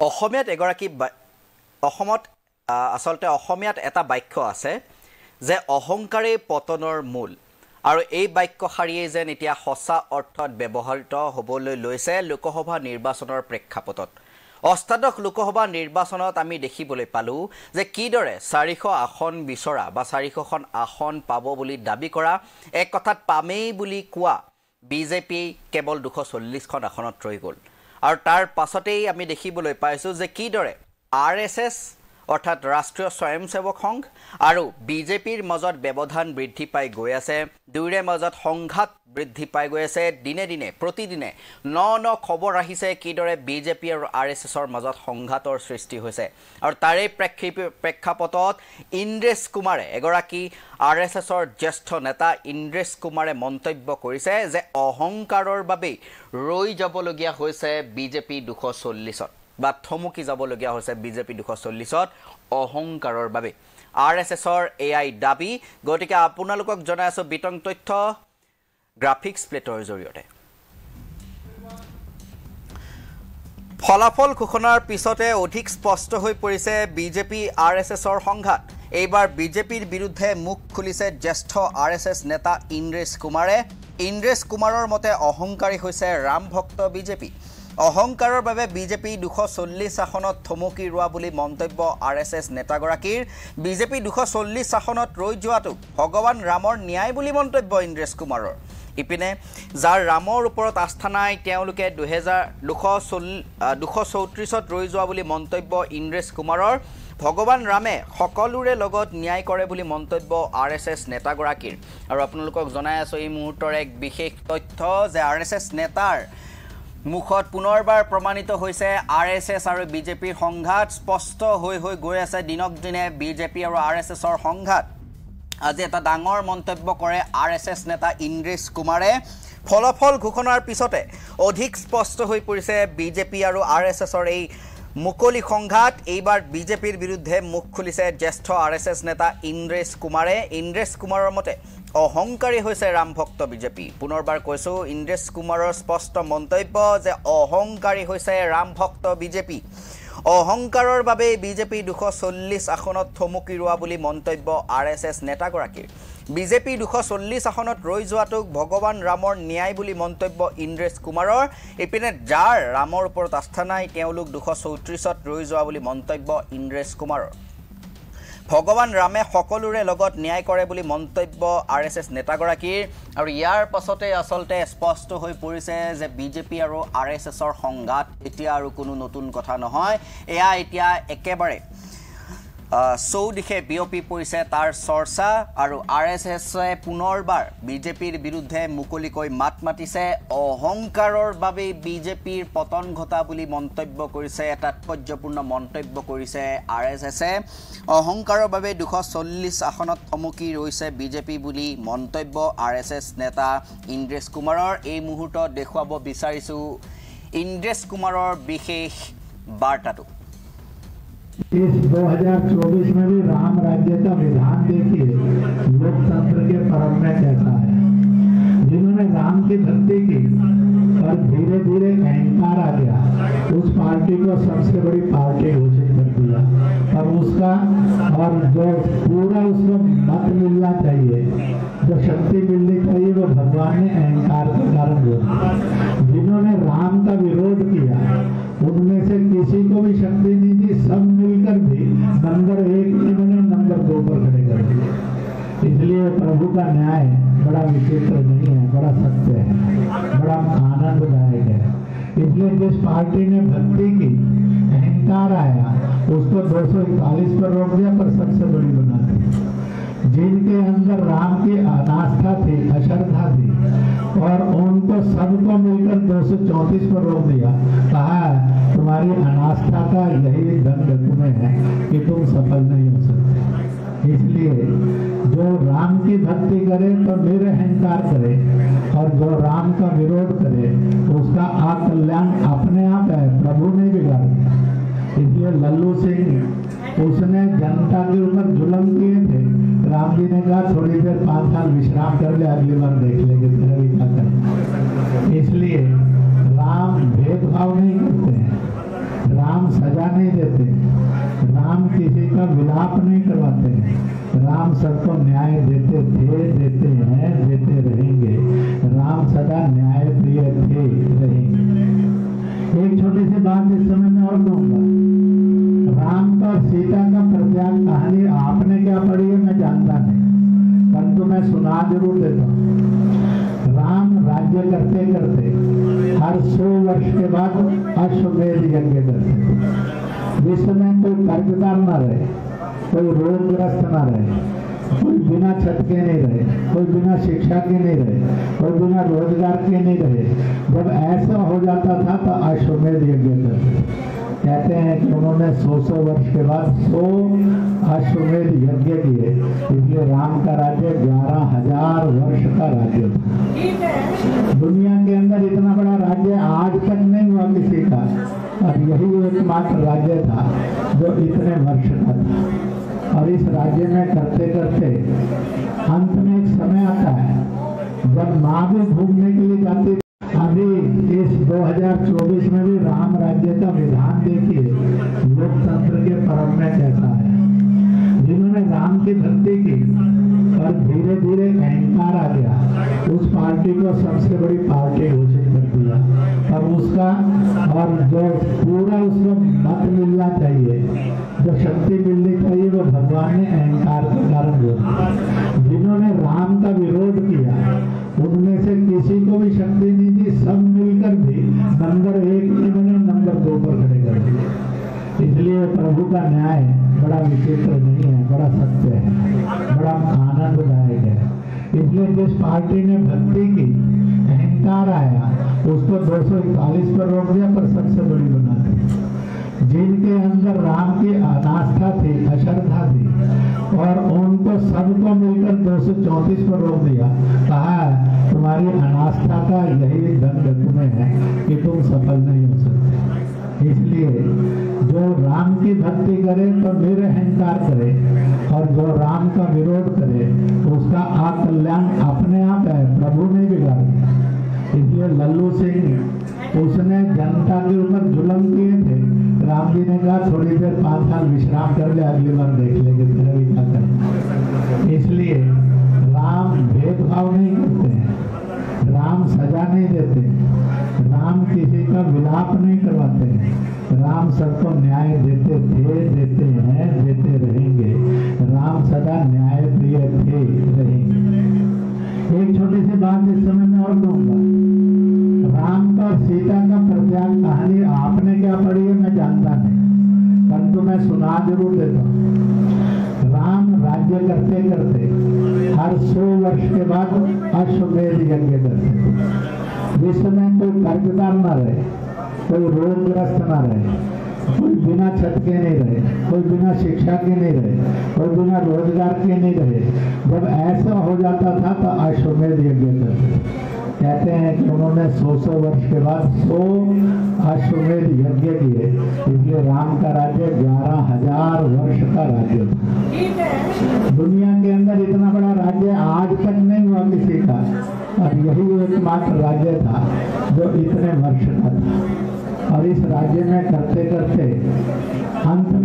অসমীয়াত এগৰাকী অসমত আসলতে অসমীয়াত এটা বাক্য আছে যে অহংকাৰেই পতনৰ মূল আৰু এই বাক্যশাৰীয়ে যেন এতিয়া সঁচা অৰ্থত ব্যৱহৃত হ'বলৈ লৈছে লোকসভা নিৰ্বাচনৰ প্ৰেক্ষাপটত অষ্টাদশ লোকসভা নিৰ্বাচনত আমি দেখিবলৈ পালো যে কিদৰে 400 আসন বিচৰা বা 400খন আসন পাব বুলি দাবী কৰা এক কথাত পামেই বুলি কোৱা বিজেপি কেৱল 240খন আসনত ৰৈ গ'ল আৰু তাৰ পাছতেই আমি দেখিবলৈ পাইছো যে কিদৰে আৰএছএছ অৰ্থাৎ ৰাষ্ট্ৰীয় স্বয়ংসেৱক সংঘ আৰু বিজেপিৰ মাজত ব্যৱধান বৃদ্ধি পাই গৈ আছে দুইৰে মাজত সংঘাত বৃদ্ধি পাই গৈ আছে দিনে দিনে প্ৰতিদিনে ন খবৰ আহিছে কিদৰে বিজেপি আৰু আৰএছএছৰ মাজত সংঘাতৰ সৃষ্টি হৈছে আৰু তাৰে প্ৰেক্ষাপটত ইন্দ্ৰেশ কুমাৰে এগৰাকী আৰএছএছৰ জ্যেষ্ঠ নেতা ইন্দ্ৰেশ কুমাৰে মন্তব্য কৰিছে যে অহংকাৰৰ বাবে ৰৈ যাবলগীয়া হৈছে বিজেপি 240ত বা থমকি যাবলগীয়া হৈছে বিজেপি 240ত অহংকাৰৰ বাবে আৰএছএছৰ এআই দাবী গতিকে আপোনালোকক জনাই আছো বিতং তথ্য গ্ৰাফিক্স প্লেটৰ জৰিয়তে ফলাফল ঘোষণাৰ পিছতে অধিক স্পষ্ট হৈ পৰিছে বিজেপি আৰএছএছৰ সংঘাত এইবাৰ বিজেপিৰ বিৰুদ্ধে মুখ খুলিছে জ্যেষ্ঠ আৰএছএছ নেতা ইন্দ্ৰেশ কুমাৰৰ মতে অহংকাৰী হৈছে ৰাম ভক্ত বিজেপি অহংকাৰৰ বাবে বিজেপি 240 আসনত থমকি ৰোৱা বুলি মন্তব্য আৰএছএছ নেতাগৰাকীৰ বিজেপি 240 আসনত ৰৈ যোৱাটো ভগৱান ৰামৰ ন্যায় বুলি মন্তব্য ইন্দ্ৰেশ কুমাৰৰ ইপিনে যাৰ ৰামৰ ওপৰত আস্থা নাই তেওঁলোকে 234ত ৰৈ যোৱা বুলি মন্তব্য ইন্দ্ৰেশ কুমাৰৰ ভগৱান ৰামে সকলোৰে লগত ন্যায় কৰে বুলি মন্তব্য আৰএছএছ নেতাগৰাকীৰ আৰু আপোনালোকক জনাই আছো এই মুহূৰ্তৰ এক বিশেষ তথ্য যে আৰএছএছ নেতাৰ মুখত পুনৰবাৰ প্ৰমাণিত হৈছে আৰএছএছ আৰু বিজেপিৰ সংঘাত স্পষ্ট হৈ গৈ আছে দিনক দিনে বিজেপি আৰু আৰএছএছৰ সংঘাত আজি এটা ডাঙৰ মন্তব্য কৰে আৰএছএছ নেতা ইন্দ্ৰেশ কুমাৰে ফলাফল ঘোষণাৰ পিছতে অধিক স্পষ্ট হৈ পৰিছে বিজেপি আৰু আৰএছএছৰ এই মুকলি সংঘাত এইবাৰ বিজেপিৰ বিৰুদ্ধে মুখ খুলিছে জ্যেষ্ঠ আৰএছএছ নেতা ইন্দ্ৰেশ কুমাৰৰ মতে অহংকাৰী হৈছে ৰাম ভক্ত বিজেপি পুনৰবাৰ কৈছো ইন্দ্ৰেশ কুমাৰৰ স্পষ্ট মন্তব্য যে অহংকাৰী হৈছে ৰাম ভক্ত বিজেপি অহংকাৰৰ বাবে বিজেপি 240 আসনত থমকি ৰোৱা বুলি মন্তব্য আৰএছএছ নেতাগৰাকীৰ বিজেপি 240 আসনত ৰৈ যোৱাটোক ভগৱান ৰামৰ ন্যায় বুলি মন্তব্য ইন্দ্ৰেশ কুমাৰৰ ইপিনে যাৰ ৰামৰ ওপৰত আস্থা নাই তেওঁলোক 234ত ৰৈ যোৱা বুলি মন্তব্য ইন্দ্ৰেশ কুমাৰৰ ভগৱান ৰামে সকলোৰে লগত ন্যায় কৰে বুলি মন্তব্য আৰএছএছ নেতাগৰাকীৰ আৰু ইয়াৰ পাছতে আসলতে স্পষ্ট হৈ পৰিছে যে বিজেপি আৰু আৰএছএছৰ সংঘাত এতিয়া আৰু কোনো নতুন কথা নহয় এয়া এতিয়া একেবাৰে চৌদিশে বিয়পি পৰিছে তাৰ চৰ্চা আৰু আৰএছএছে পুনৰবাৰ বিজেপিৰ বিৰুদ্ধে মুকলিকৈ মাত মাতিছে অহংকাৰৰ বাবে বিজেপিৰ পতন ঘটা বুলি মন্তব্য কৰিছে তাৎপৰ্যপূৰ্ণ মন্তব্য কৰিছে আৰএছএছে অহংকাৰৰ বাবে 240 আসনত থমকি ৰৈছে বিজেপি বুলি মন্তব্য আৰএছএছ নেতা ইন্দ্ৰেশ কুমাৰৰ এই মুহূৰ্তত দেখুৱাব বিচাৰিছো ইন্দ্ৰেশ কুমাৰৰ বিশেষ বাৰ্তাটো इस 2024 में भी राम राज्य का विधान देखिए लोकतंत्र के परम में कैसा है जिन्होंने राम की भक्ति की और धीरे धीरे अहंकार आ गया उस पार्टी को सबसे बड़ी पार्टी घोषित कर दिया और उसका और जो पूरा उसको मत मिलना चाहिए जो शक्ति मिलनी चाहिए वो भगवान ने अहंकार के कारण दिया जिन्होंने राम का विरोध किया उनमें से किसी को भी शक्ति नहीं दी सब मिलकर भी नंबर 1 नहीं बने नंबर 2 पर खड़े कर दिए इसलिए प्रभु का न्याय बड़ा विचित्र नहीं है बड़ा सत्य है बड़ा आनंददायक है इसलिए जिस पार्टी ने भक्ति की अहंकार आया उसको 241 पर रोक दिया पर सबसे बड़ी बना दी जिनके अंदर राम की अनास्था थी अश्रद्धा थी और उनको सबको मिलकर 234 पर रोक दिया कहा तुम्हारी अनास्था का यही दंड तुम्हें है कि तुम सफल नहीं हो सकते इसलिए जो राम की भक्ति करे तो निरअहंकार करे और जो राम का विरोध करे उसका कल्याण अपने आप है प्रभु ने बिगाड़ दिया इसलिए लल्लू सिंह उसने जनता के ऊपर जुल्म किए थे राम जी ने कहा थोड़ी देर 5 साल विश्राम कर ले अगली बार देख लेंगे तेरा भी क्या करें इसलिए राम भेदभाव नहीं करते हैं राम सजा देते, राम किसी का विलाप नहीं करवाते हैं, राम सबको न्याय देते थे, देते हैं, देते रहेंगे, राम सदा न्याय प्रिय थे, रहेंगे। एक छोटी सी बात इस समय में और दूंगा, राम का और सीता का प्रत्याग कहानी आपने क्या पढ़ी है मैं जानता नहीं, परंतु मैं सुना जरूर देता हूँ। राम राज्य करते करते हर 100 वर्ष के बाद अश्वमेध यज्ञ करते थे, जिसमें कोई कर्जदार न रहे, कोई रोगग्रस्त न रहे, कोई बिना छत के नहीं रहे, कोई बिना शिक्षा के नहीं रहे, कोई बिना रोजगार के नहीं रहे। जब ऐसा हो जाता था तो अश्वमेध यज्ञ करते। कहते हैं कि उन्होंने 100 वर्ष के बाद 100 अश्वमेध यज्ञ किए, इसलिए राम का राज्य 11,000 वर्ष का राज्य था। दुनिया के अंदर इतना बड़ा राज्य आज तक नहीं हुआ किसी का, और यही एकमात्र राज्य था जो इतने वर्ष का था। और इस राज्य में करते करते अंत में एक समय आता है जब माँ भी घूमने के लिए जाती। अभी इस 2024 में भी राम राज्य का विधान देखिए लोकतंत्र के पर्व में कैसा है। जिन्होंने राम की भक्ति की और धीरे धीरे अहंकार आ गया, उस पार्टी को सबसे बड़ी पार्टी घोषित कर दिया। और उसका और जो पूरा उसको मत मिलना चाहिए, जो शक्ति मिलनी चाहिए, वो भगवान ने अहंकार के कारण दिया। जिन्होंने राम का विरोध किया उनमें से किसी को भी शक्ति नहीं दी, सब मिलकर भी नंबर 1 इन्होंने नंबर 2 पर खड़े कर दिए। इसलिए प्रभु का न्याय बड़ा विचित्र नहीं है, बड़ा सत्य है, बड़ा आनंददायक है। इसलिए जिस पार्टी ने भक्ति की, अहंकार आया, उसको 241 पर रोक दिया, पर सबसे बड़ी बना दी। जिनके अंदर राम की अनास्था थी, अश्रद्धा थी, और उनको सबको मिलकर 234 पर रोक दिया। कहा तुम्हारी अनास्था का यही दंड तुम्हें है कि तुम सफल नहीं हो सकते। इसलिए जो राम की भक्ति करे तो निरअहंकार करे, और जो राम का विरोध करे उसका अकल्याण अपने आप है, प्रभु ने बिगाड़ दिया। इसलिए लल्लू सिंह उसने जनता के ऊपर जुल्म किए थे, राम जी ने कहा थोड़ी देर 5 साल विश्राम कर ले, अगली बार देख लेंगे तेरा भी क्या करना। इसलिए राम भेदभाव नहीं करते हैं, राम सजा नहीं देते, राम किसी का विलाप नहीं करवाते हैं, राम सबको न्याय देते थे, देते हैं, देते रहेंगे, राम सदा न्याय प्रिय थे, रहेंगे। एक छोटी सी बात इस समय में और दूंगा, राम का और सीता का प्रत्याग कहानी आपने क्या पढ़ी है मैं जानता नहीं, परंतु मैं सुना जरूर देता हूँ। राम राज्य करते करते हर 100 वर्ष के बाद अश्वमेध यज्ञ करते थे, जिसमें कोई कर्जदार न रहे, कोई रोगग्रस्त न रहे, कोई बिना छत के नहीं रहे, कोई बिना शिक्षा के नहीं रहे, कोई बिना रोजगार के नहीं रहे। जब ऐसा हो जाता था तो अश्वमेध यज्ञ करते। कहते हैं कि उन्होंने 100 वर्ष के बाद 100 अश्वमेध यज्ञ किए, इसलिए राम का राज्य 11,000 वर्ष का राज्य था। दुनिया के अंदर इतना बड़ा राज्य आज तक नहीं हुआ किसी का, और यही एकमात्र राज्य था जो इतने वर्ष का था। और इस राज्य में करते करते अंत